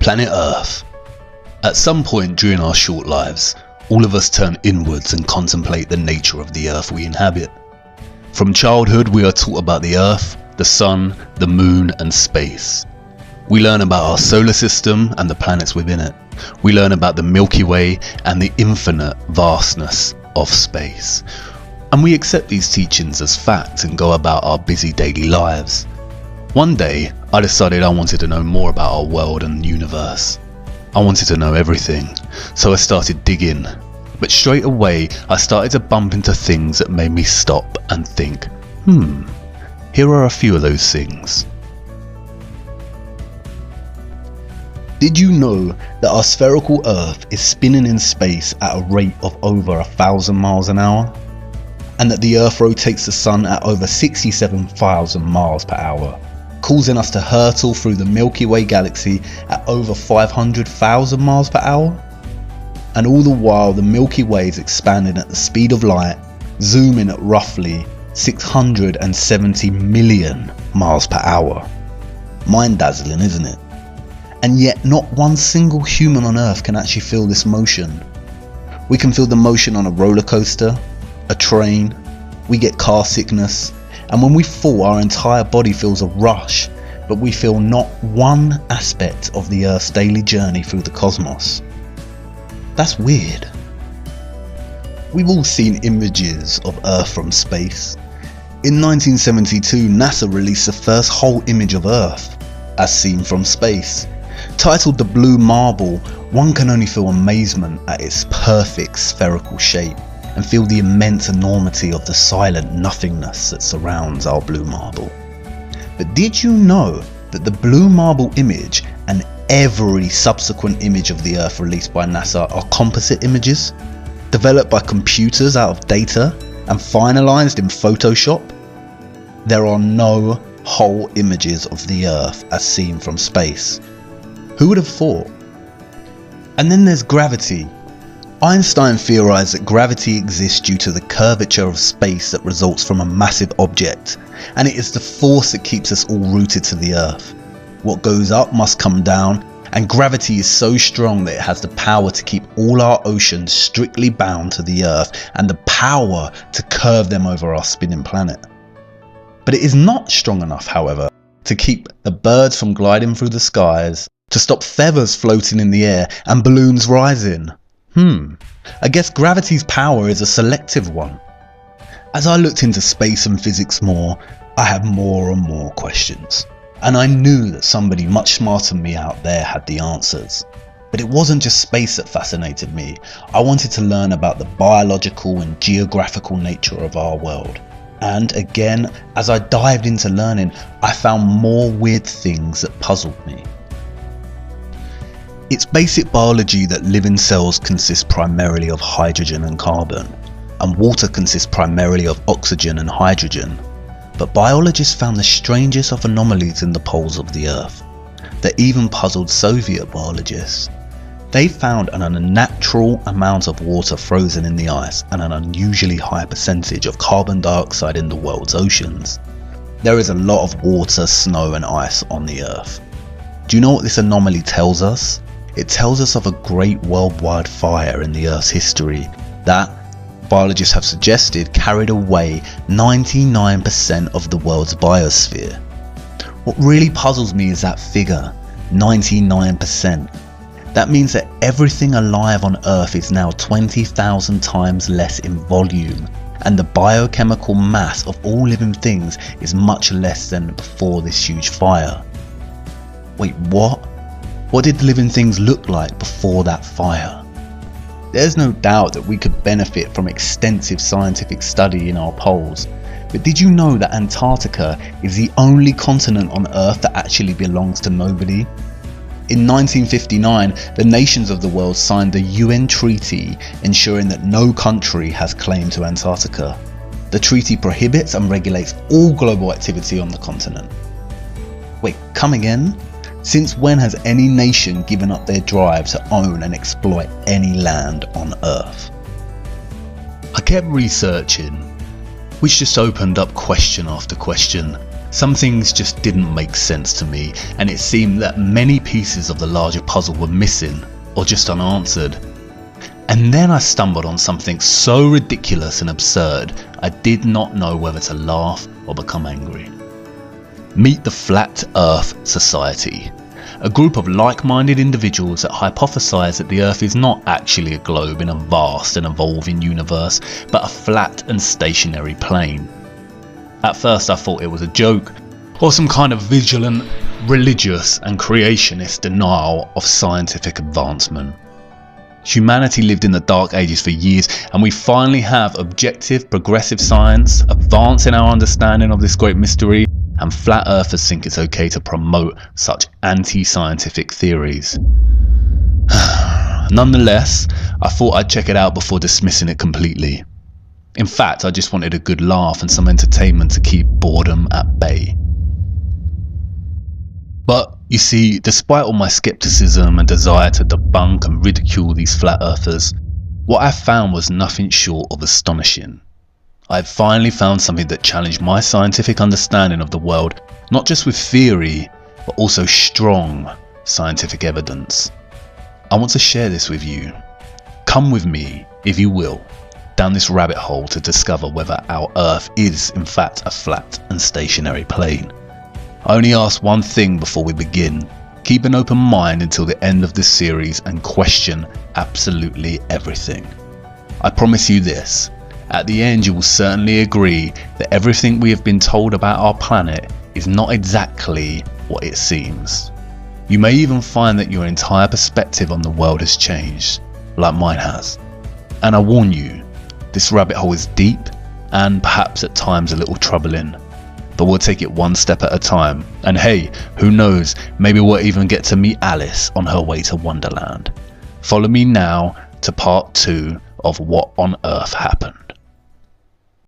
Planet Earth. At some point during our short lives, all of us turn inwards and contemplate the nature of the Earth we inhabit. From childhood, we are taught about the Earth, the Sun, the Moon and space. We learn about our solar system and the planets within it. We learn about the Milky Way and the infinite vastness of space. And we accept these teachings as fact and go about our busy daily lives. One day, I decided I wanted to know more about our world and universe. I wanted to know everything, so I started digging. But straight away, I started to bump into things that made me stop and think, here are a few of those things. Did you know that our spherical Earth is spinning in space at a rate of over 1,000 miles an hour? And that the Earth rotates the Sun at over 67,000 miles per hour, causing us to hurtle through the Milky Way galaxy at over 500,000 miles per hour? And all the while the Milky Way is expanding at the speed of light, zooming at roughly 670 million miles per hour. Mind-dazzling, isn't it? And yet not one single human on Earth can actually feel this motion. We can feel the motion on a roller coaster, a train, we get car sickness, and when we fall our entire body feels a rush, but we feel not one aspect of the Earth's daily journey through the cosmos. That's weird. We've all seen images of Earth from space. In 1972, NASA released the first whole image of Earth, as seen from space. Titled The Blue Marble, one can only feel amazement at its perfect spherical shape and feel the immense enormity of the silent nothingness that surrounds our blue marble. But did you know that the blue marble image and every subsequent image of the Earth released by NASA are composite images, developed by computers out of data and finalized in Photoshop? There are no whole images of the Earth as seen from space. Who would have thought? And then there's gravity. Einstein theorized that gravity exists due to the curvature of space that results from a massive object, and it is the force that keeps us all rooted to the Earth. What goes up must come down, and gravity is so strong that it has the power to keep all our oceans strictly bound to the Earth and the power to curve them over our spinning planet. But it is not strong enough, however, to keep the birds from gliding through the skies, to stop feathers floating in the air and balloons rising. I guess gravity's power is a selective one. As I looked into space and physics more, I had more and more questions. And I knew that somebody much smarter than me out there had the answers. But it wasn't just space that fascinated me. I wanted to learn about the biological and geographical nature of our world. And again, as I dived into learning, I found more weird things that puzzled me. It's basic biology that living cells consist primarily of hydrogen and carbon, and water consists primarily of oxygen and hydrogen. But biologists found the strangest of anomalies in the poles of the Earth that even puzzled Soviet biologists. They found an unnatural amount of water frozen in the ice and an unusually high percentage of carbon dioxide in the world's oceans. There is a lot of water, snow and ice on the Earth. Do you know what this anomaly tells us? It tells us of a great worldwide fire in the Earth's history that, biologists have suggested, carried away 99% of the world's biosphere. What really puzzles me is that figure, 99%. That means that everything alive on Earth is now 20,000 times less in volume, and the biochemical mass of all living things is much less than before this huge fire. Wait, what? What did living things look like before that fire? There's no doubt that we could benefit from extensive scientific study in our poles, but did you know that Antarctica is the only continent on Earth that actually belongs to nobody? In 1959, the nations of the world signed the UN treaty ensuring that no country has claim to Antarctica. The treaty prohibits and regulates all global activity on the continent. Wait, come again? Since when has any nation given up their drive to own and exploit any land on Earth? I kept researching, which just opened up question after question, Some things just didn't make sense to me, and it seemed that many pieces of the larger puzzle were missing or just unanswered. And then I stumbled on something so ridiculous and absurd, I did not know whether to laugh or become angry. Meet the Flat Earth Society, a group of like-minded individuals that hypothesize that the Earth is not actually a globe in a vast and evolving universe, but a flat and stationary plane. At first I thought it was a joke, or some kind of vigilant, religious and creationist denial of scientific advancement. Humanity lived in the dark ages for years, and we finally have objective, progressive science advancing our understanding of this great mystery, and flat earthers think it's okay to promote such anti-scientific theories. Nonetheless, I thought I'd check it out before dismissing it completely. In fact, I just wanted a good laugh and some entertainment to keep boredom at bay. But you see, despite all my skepticism and desire to debunk and ridicule these flat earthers, what I found was nothing short of astonishing. I had finally found something that challenged my scientific understanding of the world, not just with theory, but also strong scientific evidence. I want to share this with you. Come with me, if you will, down this rabbit hole to discover whether our Earth is in fact a flat and stationary plane. I only ask one thing before we begin: keep an open mind until the end of this series and question absolutely everything. I promise you this, at the end you will certainly agree that everything we have been told about our planet is not exactly what it seems. You may even find that your entire perspective on the world has changed, like mine has. And I warn you, this rabbit hole is deep and perhaps at times a little troubling, but we'll take it one step at a time. And hey, who knows, maybe we'll even get to meet Alice on her way to Wonderland. Follow me now to part 2 of What on Earth Happened.